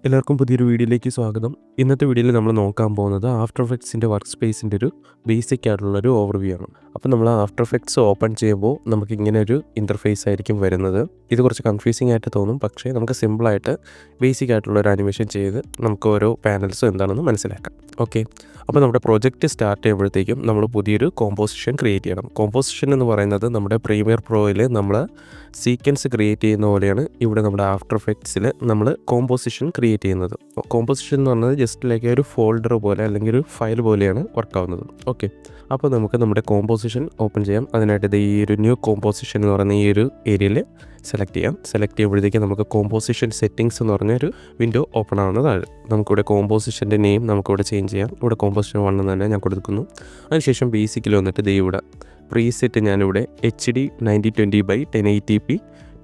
എല്ലാവർക്കും പുതിയൊരു വീഡിയോയിലേക്ക് സ്വാഗതം. ഇന്നത്തെ വീഡിയോയിൽ നമ്മൾ നോക്കാൻ പോകുന്നത് ആഫ്റ്റർ എഫക്ട്സിൻ്റെ വർക്ക് സ്പേസിൻ്റെ ഒരു ബേസിക് ആയിട്ടുള്ളൊരു ഓവർവ്യൂ ആണ്. അപ്പോൾ നമ്മൾ ആഫ്റ്റർ എഫക്ട്സ് ഓപ്പൺ ചെയ്യുമ്പോൾ നമുക്ക് ഇങ്ങനെ ഒരു ഇൻ്റർഫേസ് ആയിരിക്കും വരുന്നത്. ഇത് കുറച്ച് കൺഫ്യൂസിംഗ് ആയിട്ട് തോന്നും, പക്ഷേ നമുക്ക് സിമ്പിളായിട്ട് ബേസിക് ആയിട്ടുള്ളൊരു ആനിമേഷൻ ചെയ്ത് നമുക്ക് ഓരോ പാനൽസും എന്താണെന്ന് മനസ്സിലാക്കാം. ഓക്കെ, അപ്പോൾ നമ്മുടെ പ്രൊജക്റ്റ് സ്റ്റാർട്ട് ചെയ്യുമ്പോഴത്തേക്കും നമ്മൾ പുതിയൊരു കോമ്പോസിഷൻ ക്രിയേറ്റ് ചെയ്യണം. കോമ്പോസിഷൻ എന്ന് പറയുന്നത് നമ്മുടെ പ്രീമിയർ പ്രോയിൽ നമ്മൾ സീക്വൻസ് ക്രിയേറ്റ് ചെയ്യുന്ന പോലെയാണ് ഇവിടെ നമ്മുടെ ആഫ്റ്റർ എഫക്ട്സിൽ നമ്മൾ കോമ്പോസിഷൻ ക്രിയേറ്റ് ചെയ്യുന്നത്. കോമ്പോസിഷൻ എന്ന് പറയുന്നത് ജസ്റ്റ് ലൈക്ക് ഒരു ഫോൾഡർ പോലെ അല്ലെങ്കിൽ ഒരു ഫയൽ പോലെയാണ് വർക്കാവുന്നത്. ഓക്കെ, അപ്പോൾ നമുക്ക് നമ്മുടെ കോമ്പോസിഷൻ ഓപ്പൺ ചെയ്യാം. അതിനായിട്ട് ഈ ഒരു ന്യൂ കോമ്പോസിഷൻ എന്ന് പറയുന്ന ഈ ഒരു ഏരിയയിൽ സെലക്ട് ചെയ്യാം. സെലക്ട് ചെയ്യുമ്പോഴത്തേക്ക് നമുക്ക് കോമ്പോസിഷൻ സെറ്റിങ്സ് എന്ന് പറഞ്ഞൊരു വിൻഡോ ഓപ്പൺ ആവുന്നതാണ്. നമുക്കിവിടെ കോമ്പോസിഷൻ്റെ നെയിം നമുക്കിവിടെ ചേഞ്ച് ചെയ്യാം. ഇവിടെ കോമ്പോസിഷൻ 1 എന്ന് തന്നെ ഞാൻ കൊടുക്കുന്നു. അതിനുശേഷം ബേസിക്കിൽ വന്നിട്ട് ഇവിടെ പ്രീസെറ്റ് ഞാനിവിടെ HD 9020x1080p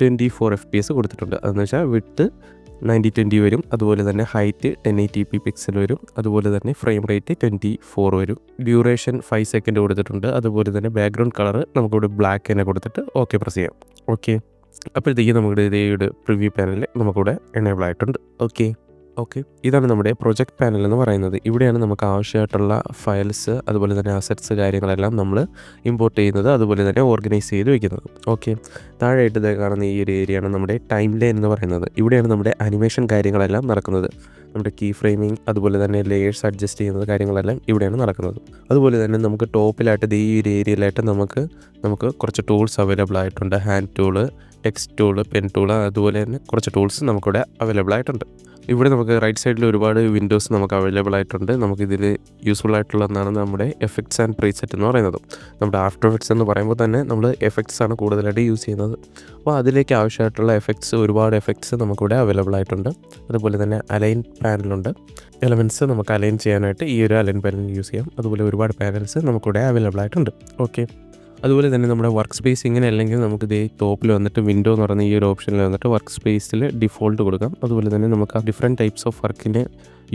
24 FPS കൊടുത്തിട്ടുണ്ട്. അതെന്ന് വെച്ചാൽ വിഡ്ത്ത് 9020 വരും, അതുപോലെ തന്നെ ഹൈറ്റ് 1080p പിക്സൽ വരും, അതുപോലെ തന്നെ ഫ്രെയിം റേറ്റ് 24 വരും. ഡ്യൂറേഷൻ 5 സെക്കൻഡ് കൊടുത്തിട്ടുണ്ട്. അതുപോലെ തന്നെ ബാക്ക്ഗ്രൗണ്ട് കളർ നമുക്കിവിടെ ബ്ലാക്ക് തന്നെ കൊടുത്തിട്ട് ഓക്കെ പ്രസ് ചെയ്യാം. ഓക്കെ, അപ്പോഴത്തേക്ക് നമ്മുടെ ഇതേയുടെ പ്രിവ്യൂ പാനലിൽ നമുക്കിവിടെ എനേബിൾ ആയിട്ടുണ്ട്. ഓക്കെ, ഇതാണ് നമ്മുടെ പ്രൊജക്റ്റ് പാനൽ എന്ന് പറയുന്നത്. ഇവിടെയാണ് നമുക്ക് ആവശ്യമായിട്ടുള്ള ഫയൽസ്, അതുപോലെ തന്നെ അസറ്റ്സ് കാര്യങ്ങളെല്ലാം നമ്മൾ ഇമ്പോർട്ട് ചെയ്യുന്നത്, അതുപോലെ തന്നെ ഓർഗനൈസ് ചെയ്ത് വയ്ക്കുന്നത്. ഓക്കെ, താഴെയായിട്ട് കാണുന്ന ഈ ഒരു ഏരിയയാണ് നമ്മുടെ ടൈം ലൈൻ എന്ന് പറയുന്നത്. ഇവിടെയാണ് നമ്മുടെ അനിമേഷൻ കാര്യങ്ങളെല്ലാം നടക്കുന്നത്. നമ്മുടെ കീ ഫ്രെയിമിങ്, അതുപോലെ തന്നെ ലെയേഴ്സ് അഡ്ജസ്റ്റ് ചെയ്യുന്നത് കാര്യങ്ങളെല്ലാം ഇവിടെയാണ് നടക്കുന്നത്. അതുപോലെ തന്നെ നമുക്ക് ടോപ്പിലായിട്ട് ഈ ഒരു ഏരിയയിലായിട്ട് നമുക്ക് കുറച്ച് ടൂൾസ് അവൈലബിൾ ആയിട്ടുണ്ട്. Hand tool, text tool, pen tool, അതുപോലെ തന്നെ കുറച്ച് ടൂൾസ് നമുക്കിവിടെ അവൈലബിൾ ആയിട്ടുണ്ട്. ഇവിടെ നമുക്ക് റൈറ്റ് സൈഡിൽ ഒരുപാട് വിൻഡോസ് നമുക്ക് അവൈലബിൾ ആയിട്ടുണ്ട്. നമുക്കിതിൽ യൂസ്ഫുൾ ആയിട്ടുള്ള ഒന്നാണ് നമ്മുടെ എഫക്ട്സ് ആൻഡ് പ്രീസെറ്റ് എന്ന് പറയുന്നത്. നമ്മുടെ ആഫ്റ്റർ എഫക്ട്സ് എന്ന് പറയുമ്പോൾ തന്നെ നമ്മൾ എഫക്ട്സ് ആണ് കൂടുതലായിട്ട് യൂസ് ചെയ്യുന്നത്. അപ്പോൾ അതിലേക്ക് ആവശ്യമായിട്ടുള്ള ഒരുപാട് എഫക്ട്സ് നമുക്കിവിടെ അവൈലബിൾ ആയിട്ടുണ്ട്. അതുപോലെ തന്നെ അലൈൻ പാനലുണ്ട്. എലമെൻറ്റ്സ് നമുക്ക് അലൈൻ ചെയ്യാനായിട്ട് ഈ ഒരു അലൈൻ പാനൽ യൂസ് ചെയ്യാം. അതുപോലെ ഒരുപാട് പാനൽസ് നമുക്കിവിടെ അവൈലബിൾ ആയിട്ടുണ്ട്. ഓക്കെ, അതുപോലെ തന്നെ നമ്മുടെ വർക്ക് സ്പേസ് ഇങ്ങനെ അല്ലെങ്കിൽ നമുക്ക് ഇതേ ടോപ്പിൽ വന്നിട്ട് വിൻഡോ എന്ന് പറയുന്ന ഈ ഒരു ഓപ്ഷനിൽ വന്നിട്ട് വർക്ക് സ്പേസിൽ ഡിഫോൾട്ട് കൊടുക്കാം. അതുപോലെ തന്നെ നമുക്ക് ഡിഫറെൻറ്റ് ടൈപ്സ് ഓഫ് വർക്കിന്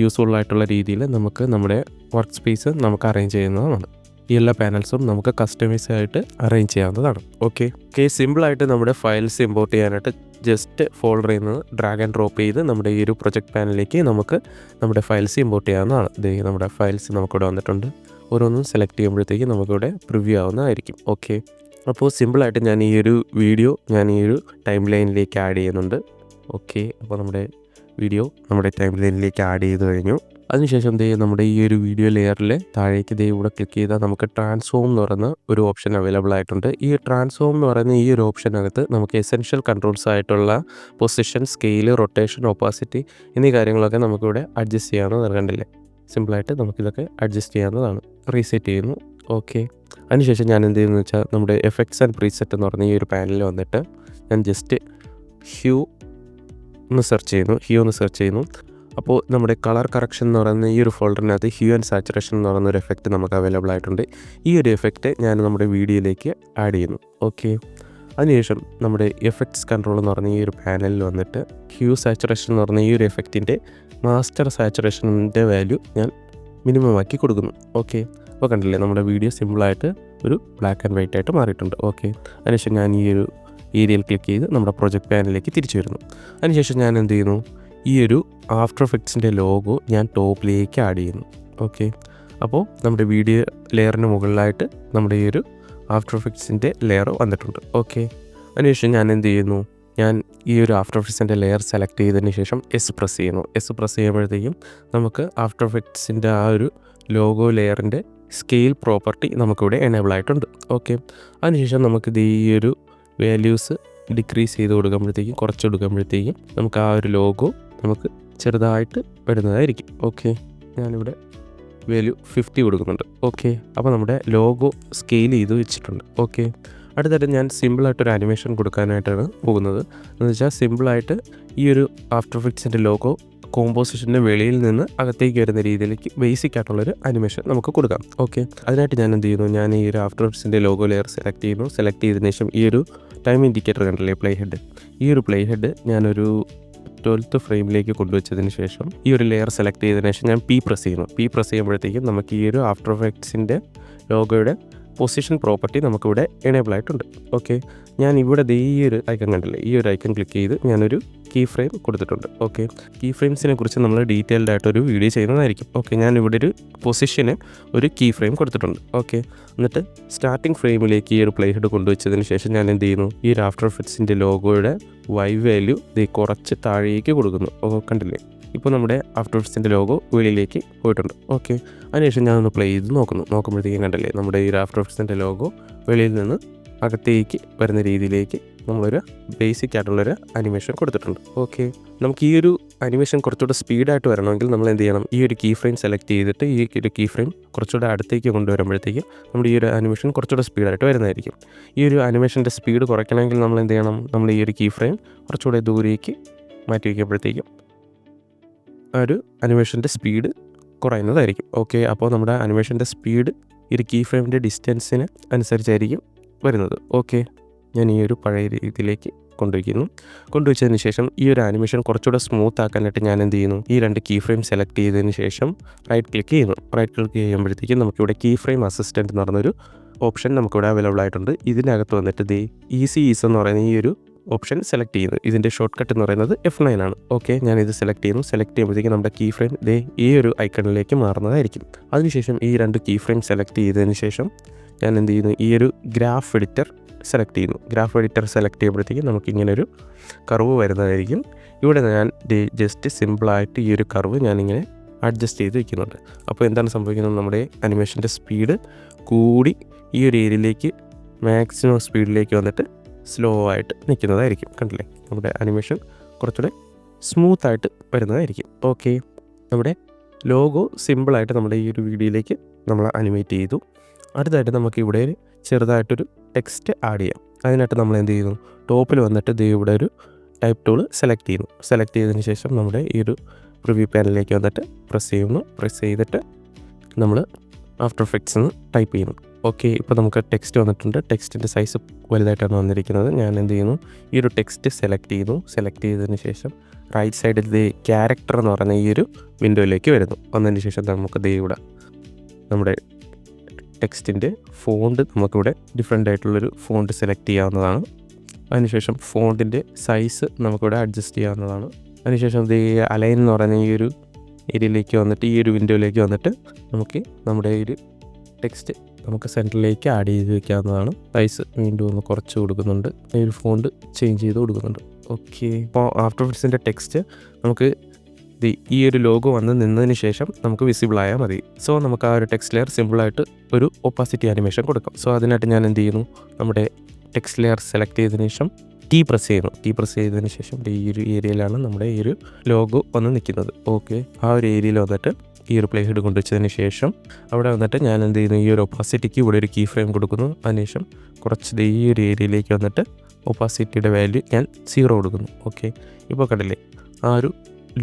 യൂസ്ഫുൾ ആയിട്ടുള്ള രീതിയിൽ നമുക്ക് നമ്മുടെ വർക്ക് സ്പേസ് നമുക്ക് അറേഞ്ച് ചെയ്യുന്നതാണ്. ഈ എല്ലാ പാനൽസും നമുക്ക് കസ്റ്റമൈസ് ആയിട്ട് അറേഞ്ച് ചെയ്യാവുന്നതാണ്. ഓക്കെ, സിമ്പിളായിട്ട് നമ്മുടെ ഫയൽസ് ഇമ്പോർട്ട് ചെയ്യാനായിട്ട് ജസ്റ്റ് ഫോൾഡറിൽ നിന്ന് ഡ്രാഗ് ആൻഡ് ഡ്രോപ്പ് ചെയ്ത് നമ്മുടെ ഈ ഒരു പ്രൊജക്റ്റ് പാനലിലേക്ക് നമുക്ക് നമ്മുടെ ഫയൽസ് ഇമ്പോർട്ട് ചെയ്യാവുന്നതാണ്. നമ്മുടെ ഫയൽസ് നമുക്കിവിടെ വന്നിട്ടുണ്ട്. ഓരോന്നും സെലക്ട് ചെയ്യുമ്പോഴത്തേക്ക് നമുക്കിവിടെ പ്രിവ്യൂ ആവുന്നതായിരിക്കും. ഓക്കെ, അപ്പോൾ സിമ്പിളായിട്ട് ഞാൻ ഈ ഒരു വീഡിയോ ഈ ഒരു ടൈം ലൈനിലേക്ക് ആഡ് ചെയ്യുന്നുണ്ട്. ഓക്കെ, അപ്പോൾ നമ്മുടെ വീഡിയോ നമ്മുടെ ടൈം ലൈനിലേക്ക് ആഡ് ചെയ്ത് കഴിഞ്ഞു. അതിനുശേഷം നമ്മുടെ ഈ ഒരു വീഡിയോ ലെയറിൽ താഴേക്ക് ഇവിടെ ക്ലിക്ക് ചെയ്താൽ നമുക്ക് ട്രാൻസ്ഫോം എന്ന് പറയുന്ന ഒരു ഓപ്ഷൻ അവൈലബിൾ ആയിട്ടുണ്ട്. ഈ ട്രാൻസ്ഫോം എന്ന് പറയുന്ന ഈ ഒരു ഓപ്ഷനകത്ത് നമുക്ക് എസെൻഷ്യൽ കൺട്രോൾസ് ആയിട്ടുള്ള പൊസിഷൻ, സ്കെയിൽ, റൊട്ടേഷൻ, ഒപ്പാസിറ്റി എന്നീ കാര്യങ്ങളൊക്കെ നമുക്കിവിടെ അഡ്ജസ്റ്റ് ചെയ്യാവുന്നതാണ്. കണ്ടില്ലേ, സിമ്പിളായിട്ട് നമുക്കിതൊക്കെ അഡ്ജസ്റ്റ് ചെയ്യാവുന്നതാണ്. റീസെറ്റ് ചെയ്യുന്നു. ഓക്കെ, അതിനുശേഷം ഞാൻ എന്ത് ചെയ്യുന്നു വെച്ചാൽ നമ്മുടെ എഫക്ട്സ് ആൻഡ് പ്രീസെറ്റ് എന്ന് പറഞ്ഞ ഈ ഒരു പാനലിൽ വന്നിട്ട് ഞാൻ ജസ്റ്റ് ഹ്യൂ ഒന്ന് സെർച്ച് ചെയ്യുന്നു. അപ്പോൾ നമ്മുടെ കളർ കറക്ഷൻ എന്ന് പറയുന്ന ഈ ഒരു ഫോൾഡറിനകത്ത് ഹ്യൂ ആൻഡ് സാച്ചുറേഷൻ എന്ന് പറയുന്ന ഒരു എഫക്റ്റ് നമുക്ക് അവൈലബിൾ ആയിട്ടുണ്ട്. ഈ ഒരു എഫക്റ്റ് ഞാൻ നമ്മുടെ വീഡിയോയിലേക്ക് ആഡ് ചെയ്യുന്നു. ഓക്കെ, അതിനുശേഷം നമ്മുടെ എഫക്ട്സ് കൺട്രോൾ എന്ന് പറഞ്ഞ ഈ ഒരു പാനലിൽ വന്നിട്ട് ഹ്യൂ സാച്ചുറേഷൻ എന്ന് പറഞ്ഞ ഈ ഒരു എഫക്റ്റിൻ്റെ മാസ്റ്റർ സാച്ചുറേഷൻ്റെ വാല്യൂ ഞാൻ മിനിമം ആക്കി കൊടുക്കുന്നു. ഓക്കെ, അപ്പോൾ കണ്ടില്ലേ നമ്മുടെ വീഡിയോ സിമ്പിളായിട്ട് ഒരു ബ്ലാക്ക് ആൻഡ് വൈറ്റ് ആയിട്ട് മാറിയിട്ടുണ്ട്. ഓക്കെ, അതിനുശേഷം ഞാൻ ഈ ഒരു ഏരിയയിൽ ക്ലിക്ക് ചെയ്ത് നമ്മുടെ പ്രൊജക്റ്റ് പാനലിലേക്ക് തിരിച്ചു വരുന്നു. അതിനുശേഷം ഞാൻ എന്ത് ചെയ്യുന്നു, ഈ ഒരു ആഫ്റ്റർ എഫക്ട്സിൻ്റെ ലോഗോ ഞാൻ ടോപ്പിലേക്ക് ആഡ് ചെയ്യുന്നു. ഓക്കെ, അപ്പോൾ നമ്മുടെ വീഡിയോ ലെയറിന് മുകളിലായിട്ട് നമ്മുടെ ഈ ഒരു ആഫ്റ്റർ എഫക്ട്സിൻ്റെ ലെയർ വന്നിട്ടുണ്ട്. ഓക്കെ, അതിനുശേഷം ഞാൻ എന്ത് ചെയ്യുന്നു, ഞാൻ ഈ ഒരു ആഫ്റ്റർ എഫക്ട്സിൻ്റെ ലെയർ സെലക്ട് ചെയ്തതിന് ശേഷം എസ് പ്രസ് ചെയ്യുമ്പോഴത്തേക്കും നമുക്ക് ആഫ്റ്റർ എഫക്ട്സിൻ്റെ ആ ഒരു ലോഗോ ലെയറിൻ്റെ സ്കെയിൽ പ്രോപ്പർട്ടി നമുക്കിവിടെ എനേബിൾ ആയിട്ടുണ്ട്. ഓക്കെ, അതിനുശേഷം നമുക്ക് ഈ ഒരു വാല്യൂസ് ഡിക്രീസ് ചെയ്ത് കൊടുക്കുമ്പോഴത്തേക്കും നമുക്ക് ആ ഒരു ലോഗോ നമുക്ക് ചെറുതായിട്ട് വരുന്നതായിരിക്കും. ഓക്കെ, ഞാനിവിടെ വാല്യൂ 50 കൊടുക്കുന്നുണ്ട്. ഓക്കെ, അപ്പോൾ നമ്മുടെ ലോഗോ സ്കെയിൽ ചെയ്ത് വെച്ചിട്ടുണ്ട്. ഓക്കെ, അടുത്തായിട്ട് ഞാൻ സിമ്പിളായിട്ടൊരു ആനിമേഷൻ കൊടുക്കാനായിട്ടാണ് പോകുന്നത്. എന്ന് വെച്ചാൽ സിമ്പിളായിട്ട് ഈ ഒരു ആഫ്റ്റർ എഫക്ട്സിൻ്റെ ലോഗോ കോമ്പോസിഷൻ്റെ വെളിയിൽ നിന്ന് അകത്തേക്ക് വരുന്ന രീതിയിലേക്ക് ബേസിക് ആയിട്ടുള്ളൊരു ആനിമേഷൻ നമുക്ക് കൊടുക്കാം. ഓക്കെ, അതിനായിട്ട് ഞാൻ എന്ത് ചെയ്യുന്നു, ഞാൻ ഈ ഒരു ആഫ്റ്റർ എഫക്ട്സിൻ്റെ ലോഗോ ലെയർ സെലക്ട് ചെയ്തതിന് ശേഷം ഈ ഒരു ടൈം ഇൻഡിക്കേറ്റർ കണ്ടില്ലേ, ഈ ഒരു പ്ലേ ഹെഡ് ഞാനൊരു 12th ഫ്രെയിമിലേക്ക് കൊണ്ടുവച്ചതിന് ശേഷം ഈ ഒരു ലെയർ സെലക്ട് ചെയ്തതിന് ശേഷം ഞാൻ പി പ്രസ് ചെയ്യുമ്പോഴത്തേക്കും നമുക്ക് ഈ ഒരു ആഫ്റ്റർ എഫക്ട്സിൻ്റെ ലോഗോയുടെ പൊസിഷൻ പ്രോപ്പർട്ടി നമുക്കിവിടെ എനേബിൾ ആയിട്ടുണ്ട്. ഓക്കെ, ഞാൻ ഇവിടെ ഈ ഒരു ഐക്കൺ കണ്ടില്ലേ, ഈ ഒരു ഐക്കൺ ക്ലിക്ക് ചെയ്ത് ഞാനൊരു കീ ഫ്രെയിം കൊടുത്തിട്ടുണ്ട്. ഓക്കെ, കീ ഫ്രെയിംസിനെ കുറിച്ച് നമ്മൾ ഡീറ്റെയിൽഡ് ആയിട്ടൊരു വീഡിയോ ചെയ്യുന്നതായിരിക്കും. ഓക്കെ, ഞാനിവിടെ ഒരു പൊസിഷന് ഒരു കീ ഫ്രെയിം കൊടുത്തിട്ടുണ്ട്. ഓക്കെ, എന്നിട്ട് സ്റ്റാർട്ടിംഗ് ഫ്രെയിമിലേക്ക് ഈ ഒരു പ്ലേ ഹെഡ് കൊണ്ടുവച്ചതിന് ശേഷം ഞാൻ എന്ത് ചെയ്യുന്നു, ഈ ഒരു ആഫ്റ്റർ എഫക്ട്സിൻ്റെ ലോഗോയുടെ വൈ വാല്യൂ കുറച്ച് താഴേക്ക് കൊടുക്കുന്നു. കണ്ടില്ലേ, ഇപ്പോൾ നമ്മുടെ ആഫ്റ്റർ എഫക്ട്സിൻ്റെ ലോഗോ വെളിയിലേക്ക് പോയിട്ടുണ്ട്. ഓക്കെ, അതിനുശേഷം ഞാനൊന്ന് പ്ലേ ചെയ്ത് നോക്കുമ്പോഴത്തേക്കും കണ്ടല്ലേ, നമ്മുടെ ഈ ആഫ്റ്റർ എഫക്ട്സിൻ്റെ ലോഗോ വെളിയിൽ നിന്ന് അകത്തേക്ക് വരുന്ന രീതിയിലേക്ക് നമ്മളൊരു ബേസിക് ആയിട്ടുള്ളൊരു അനിമേഷൻ കൊടുത്തിട്ടുണ്ട്. ഓക്കെ, നമുക്ക് ഈ ഒരു അനിമേഷൻ കുറച്ചുകൂടെ സ്പീഡായിട്ട് വരണമെങ്കിൽ നമ്മൾ എന്ത് ചെയ്യണം, ഈ ഒരു കീ ഫ്രെയിം സെലക്ട് ചെയ്തിട്ട് ഈ ഒരു കീ ഫ്രെയിം കുറച്ചുകൂടെ അടുത്തേക്ക് കൊണ്ടുവരുമ്പോഴത്തേക്കും നമ്മുടെ ഈ ഒരു അനിമേഷൻ കുറച്ചുകൂടെ സ്പീഡായിട്ട് വരുന്നതായിരിക്കും. ഈ ഒരു അനിമേഷൻ്റെ സ്പീഡ് കുറയ്ക്കണമെങ്കിൽ നമ്മൾ എന്ത് ചെയ്യണം, നമ്മൾ ഈ ഒരു കീ ഫ്രെയിം കുറച്ചുകൂടെ ദൂരേക്ക് മാറ്റി വയ്ക്കുമ്പോഴത്തേക്കും ആ ഒരു അനിമേഷൻ്റെ സ്പീഡ് കുറയുന്നതായിരിക്കും. ഓക്കെ, അപ്പോൾ നമ്മുടെ അനിമേഷൻ്റെ സ്പീഡ് ഈ ഒരു കീ ഫ്രെയിമിൻ്റെ ഡിസ്റ്റൻസിന് അനുസരിച്ചായിരിക്കും വരുന്നത്. ഓക്കെ, ഞാൻ ഈ ഒരു പഴയ രീതിയിലേക്ക് കൊണ്ടുവച്ചതിന് ശേഷം ഈ ഒരു ആനിമേഷൻ കുറച്ചുകൂടെ സ്മൂത്ത് ആക്കാനായിട്ട് ഞാൻ എന്ത് ചെയ്യുന്നു, ഈ 2 കീ ഫ്രെയിം സെലക്ട് ചെയ്തതിന് ശേഷം റൈറ്റ് ക്ലിക്ക് ചെയ്യുമ്പോഴത്തേക്കും നമുക്കിവിടെ കീ ഫ്രെയിം അസിസ്റ്റൻറ്റ് എന്ന് പറഞ്ഞൊരു ഓപ്ഷൻ നമുക്കിവിടെ അവൈലബിൾ ആയിട്ടുണ്ട്. ഇതിനകത്ത് വന്നിട്ട് ഈസി എന്ന് പറയുന്ന ഈ ഒരു ഓപ്ഷൻ സെലക്ട് ചെയ്യുന്നത്, ഇതിൻ്റെ ഷോർട്ട് കട്ട് എന്ന് പറയുന്നത് F9 ആണ്. ഓക്കെ, ഞാനിത് സെലക്ട് ചെയ്യുമ്പോഴത്തേക്കും നമ്മുടെ കീ ഫ്രെയിം ഈ ഒരു ഐക്കണിലേക്ക് മാറുന്നതായിരിക്കും. അതിനുശേഷം ഈ 2 കീ ഫ്രെയിം സെലക്ട് ചെയ്തതിന് ശേഷം ഞാൻ എന്ത് ചെയ്യുന്നു, ഈ ഒരു ഗ്രാഫ് എഡിറ്റർ സെലക്ട് ചെയ്യുമ്പോഴത്തേക്കും നമുക്കിങ്ങനെ ഒരു കർവ് വരുന്നതായിരിക്കും. ഇവിടെ ഞാൻ ജസ്റ്റ് സിമ്പിളായിട്ട് ഈ ഒരു കർവ് ഞാനിങ്ങനെ അഡ്ജസ്റ്റ് ചെയ്ത് വയ്ക്കുന്നുണ്ട്. അപ്പോൾ എന്താണ് സംഭവിക്കുന്നത്, നമ്മുടെ അനിമേഷൻ്റെ സ്പീഡ് കൂടി ഈ ഒരു ഏരിയയിലേക്ക് മാക്സിമം സ്പീഡിലേക്ക് വന്നിട്ട് സ്ലോ ആയിട്ട് നിൽക്കുന്നതായിരിക്കും. കണ്ടില്ലേ, നമ്മുടെ അനിമേഷൻ കുറച്ചുകൂടെ സ്മൂത്തായിട്ട് വരുന്നതായിരിക്കും. ഓക്കെ, നമ്മുടെ ലോഗോ സിമ്പിളായിട്ട് നമ്മുടെ ഈ ഒരു വീഡിയോയിലേക്ക് നമ്മൾ അനിമേറ്റ് ചെയ്തു. അടുത്തായിട്ട് നമുക്ക് ഇവിടെ ചെറുതായിട്ടൊരു ടെക്സ്റ്റ് ആഡ് ചെയ്യാം. അതിനായിട്ട് നമ്മൾ എന്ത് ചെയ്യുന്നു, ടോപ്പിൽ വന്നിട്ട് ഇവിടെ ഒരു ടൈപ്പ് ടൂൾ സെലക്ട് ചെയ്തതിന് ശേഷം നമ്മുടെ ഈ ഒരു പ്രിവ്യൂ പാനലിലേക്ക് വന്നിട്ട് പ്രസ് ചെയ്തിട്ട് നമ്മൾ ആഫ്റ്റർ എഫക്ട്സ് എന്ന് ടൈപ്പ് ചെയ്യുന്നു. ഓക്കെ, ഇപ്പോൾ നമുക്ക് ടെക്സ്റ്റ് വന്നിട്ടുണ്ട്. ടെക്സ്റ്റിൻ്റെ സൈസ് വലുതായിട്ടാണ് വന്നിരിക്കുന്നത്. ഞാൻ എന്ത് ചെയ്യുന്നു, ഈ ഒരു ടെക്സ്റ്റ് സെലക്ട് ചെയ്തതിന് ശേഷം റൈറ്റ് സൈഡിൽ ക്യാരക്ടർ എന്ന് പറയുന്ന ഈ ഒരു വിൻഡോയിലേക്ക് വന്നതിന് ശേഷം നമുക്ക് ഇവിടെ നമ്മുടെ ടെക്സ്റ്റിൻ്റെ ഫോണ്ട് നമുക്കിവിടെ ഡിഫറെൻ്റ് ആയിട്ടുള്ളൊരു ഫോണ്ട് സെലക്ട് ചെയ്യാവുന്നതാണ്. അതിനുശേഷം ഫോണ്ടിൻ്റെ സൈസ് നമുക്കിവിടെ അഡ്ജസ്റ്റ് ചെയ്യാവുന്നതാണ്. അതിനുശേഷം അലൈൻ എന്ന് പറയുന്ന ഈ ഒരു ഏരിയയിലേക്ക് വന്നിട്ട് ഈ ഒരു വിൻഡോയിലേക്ക് വന്നിട്ട് നമുക്ക് നമ്മുടെ ഈ ഒരു ടെക്സ്റ്റ് നമുക്ക് സെൻറ്ററിലേക്ക് ആഡ് ചെയ്ത് വയ്ക്കാവുന്നതാണ്. സൈസ് വീണ്ടും ഒന്ന് കുറച്ച് കൊടുക്കുന്നുണ്ട്, ഈ ഒരു ഫോണ്ട് ചേഞ്ച് ചെയ്ത് കൊടുക്കുന്നുണ്ട്. ഓക്കെ, ഇപ്പോൾ ആഫ്റ്റർ എഫക്ട്സിൻ്റെ ടെക്സ്റ്റ് നമുക്ക് ഈ ഒരു ലോഗോ വന്ന് നിന്നതിന് ശേഷം നമുക്ക് വിസിബിൾ ആയാൽ മതി. സോ നമുക്ക് ആ ഒരു ടെക്സ്റ്റ് ലെയർ സിമ്പിളായിട്ട് ഒരു ഒപ്പാസിറ്റി ആനിമേഷൻ കൊടുക്കാം. സോ അതിനായിട്ട് ഞാൻ എന്ത് ചെയ്യുന്നു, നമ്മുടെ ടെക്സ്റ്റ് ലെയർ സെലക്ട് ചെയ്തതിന് ശേഷം T പ്രസ് ചെയ്തതിന് ശേഷം ഈ ഒരു ഏരിയയിലാണ് നമ്മുടെ ഈ ഒരു ലോഗോ വന്ന് നിൽക്കുന്നത്. ഓക്കെ, ആ ഒരു ഏരിയയിൽ വന്നിട്ട് ഈ ഒരു പ്ലേ ഹെഡ് കൊണ്ടുവച്ചതിന് ശേഷം അവിടെ വന്നിട്ട് ഞാൻ എന്ത് ചെയ്യുന്നു, ഈ ഒരു ഒപ്പാസിറ്റിക്ക് ഇവിടെ ഒരു കീ ഫ്രെയിം കൊടുക്കുന്നു. അതിനുശേഷം കുറച്ച് ഈ ഒരു ഏരിയയിലേക്ക് വന്നിട്ട് ഒപ്പാസിറ്റിയുടെ വാല്യൂ ഞാൻ 0 കൊടുക്കുന്നു. ഓക്കെ, ഇപ്പോൾ കണ്ടില്ലേ, ആ ഒരു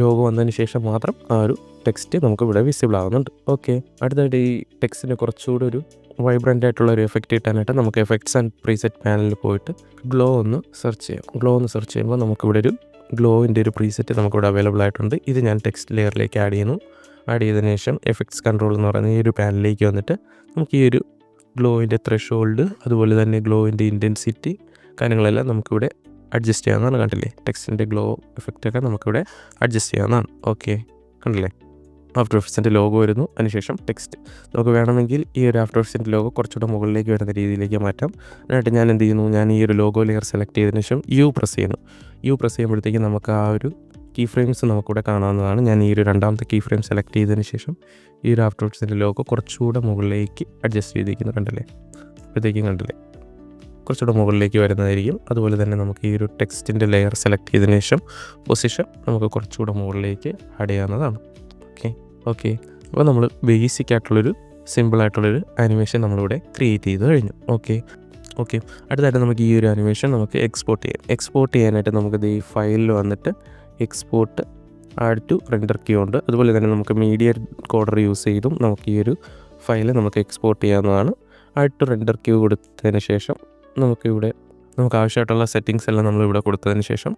ലോഗോ വന്നതിന് ശേഷം മാത്രം ആ ഒരു ടെക്സ്റ്റ് നമുക്ക് ഇവിടെ വിസിബിൾ ആകുന്നുണ്ട്. ഓക്കെ, അടുത്തായിട്ട് ഈ ടെക്സ്റ്റിന് കുറച്ചുകൂടി ഒരു വൈബ്രൻ്റ് ആയിട്ടുള്ള ഒരു എഫക്റ്റ് കിട്ടാനായിട്ട് നമുക്ക് എഫക്ട്സ് ആൻഡ് പ്രീസെറ്റ് പാനലിൽ പോയിട്ട് ഗ്ലോ ഒന്ന് സെർച്ച് ചെയ്യുമ്പോൾ നമുക്കിവിടെ ഒരു ഗ്ലോവിൻ്റെ ഒരു പ്രീസെറ്റ് നമുക്കിവിടെ അവൈലബിൾ ആയിട്ടുണ്ട്. ഇത് ഞാൻ ടെക്സ്റ്റ് ലെയറിലേക്ക് ആഡ് ചെയ്തതിനു ശേഷം എഫക്ട്സ് കൺട്രോൾ എന്ന് പറയുന്ന ഈ ഒരു പാനലിലേക്ക് വന്നിട്ട് നമുക്ക് ഈ ഒരു ഗ്ലോവിൻ്റെ ത്രെഷോൾഡ് അതുപോലെ തന്നെ ഗ്ലോവിൻ്റെ ഇൻറ്റൻസിറ്റി കാര്യങ്ങളെല്ലാം നമുക്കിവിടെ അഡ്ജസ്റ്റ് ചെയ്യാവുന്നതാണ്. കണ്ടില്ലേ, ടെക്സ്റ്റിൻ്റെ ഗ്ലോ എഫക്റ്റൊക്കെ നമുക്കിവിടെ അഡ്ജസ്റ്റ് ചെയ്യാവുന്നതാണ്. ഓക്കെ, കണ്ടില്ലേ, ആഫ്റ്റർ എഫക്ട്സിൻ്റെ ലോഗോ വരുന്നു. അതിനുശേഷം ടെക്സ്റ്റ് നമുക്ക് വേണമെങ്കിൽ ഈ ഒരു ആഫ്റ്റർ എഫക്ട്സിൻ്റെ ലോഗോ കുറച്ചുകൂടെ മുകളിലേക്ക് വരുന്ന രീതിയിലേക്ക് മാറ്റാം. അതിനായിട്ട് ഞാൻ എന്ത് ചെയ്യുന്നു, ഞാൻ ഈ ഒരു ലോഗോ ലെയർ സെലക്ട് ചെയ്തതിന് ശേഷം യു പ്രസ് ചെയ്യുമ്പോഴത്തേക്കും നമുക്ക് ആ ഒരു കീ ഫ്രെയിംസ് നമുക്കിവിടെ കാണാവുന്നതാണ്. ഞാൻ ഈ ഒരു രണ്ടാമത്തെ കീ ഫ്രെയിം സെലക്ട് ചെയ്തതിന് ശേഷം ഈ ഒരു ആഫ്റ്റർ എഫക്ട്സിൻ്റെ ലോഗോ കുറച്ചുകൂടെ മുകളിലേക്ക് അഡ്ജസ്റ്റ് ചെയ്തിരിക്കുന്നു. കണ്ടില്ലേ, കുറച്ചുകൂടെ മുകളിലേക്ക് വരുന്നതായിരിക്കും. അതുപോലെ തന്നെ നമുക്ക് ഈ ഒരു ടെക്സ്റ്റിൻ്റെ ലെയർ സെലക്ട് ചെയ്തതിന് ശേഷം പൊസിഷൻ നമുക്ക് കുറച്ചുകൂടെ മുകളിലേക്ക് ആഡ് ചെയ്യാവുന്നതാണ്. ഓക്കെ, അപ്പോൾ നമ്മൾ ബേസിക് ആയിട്ടുള്ളൊരു സിമ്പിളായിട്ടുള്ളൊരു ആനിമേഷൻ നമ്മളിവിടെ ക്രിയേറ്റ് ചെയ്ത് കഴിഞ്ഞു. ഓക്കെ, അടുത്തായിട്ട് നമുക്ക് ഈ ഒരു ആനിമേഷൻ നമുക്ക് എക്സ്പോർട്ട് ചെയ്യാനായിട്ട് നമുക്ക് ഈ ഫയലിൽ വന്നിട്ട് export add to render queue ഉണ്ട്. അതുപോലെ തന്നെ നമുക്ക് മീഡിയ കോഡർ യൂസ് ചെയ്തും നമുക്ക് ഈ ഒരു ഫയൽ നമുക്ക് എക്സ്പോർട്ട് ചെയ്യാവുന്നതാണ്. ആഡ് ടു റെൻഡർ ക്യൂ കൊടുത്തതിന് ശേഷം നമുക്ക് ആവശ്യമായിട്ടുള്ള സെറ്റിങ്സ് എല്ലാം നമ്മളിവിടെ കൊടുത്തതിന് ശേഷം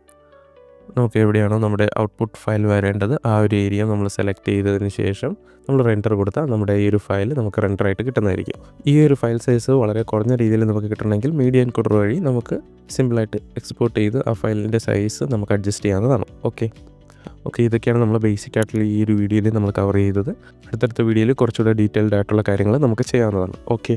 നമുക്ക് എവിടെയാണോ നമ്മുടെ ഔട്ട്പുട്ട് ഫയൽ വരേണ്ടത് ആ ഒരു ഏരിയ നമ്മൾ സെലക്ട് ചെയ്തതിന് ശേഷം നമ്മൾ റെൻഡർ കൊടുത്താൽ നമ്മുടെ ഈ ഒരു ഫയൽ നമുക്ക് റെൻഡറായിട്ട് കിട്ടുന്നതായിരിക്കും. ഈ ഒരു ഫയൽ സൈസ് വളരെ കുറഞ്ഞ രീതിയിൽ നമുക്ക് കിട്ടണമെങ്കിൽ മീഡിയ എൻകോഡർ വഴി നമുക്ക് സിമ്പിളായിട്ട് എക്സ്പോർട്ട് ചെയ്ത് ആ ഫയലിൻ്റെ സൈസ് നമുക്ക് അഡ്ജസ്റ്റ് ചെയ്യാവുന്നതാണ്. ഓക്കെ, ഇതൊക്കെയാണ് നമ്മൾ ബേസിക് ആയിട്ടുള്ള ഈ ഒരു വീഡിയോയിൽ നമ്മൾ കവർ ചെയ്തത്. അടുത്തടുത്ത വീഡിയോയിൽ കുറച്ചുകൂടെ ഡീറ്റെയിൽഡ് ആയിട്ടുള്ള കാര്യങ്ങൾ നമുക്ക് ചെയ്യാവുന്നതാണ്. ഓക്കെ.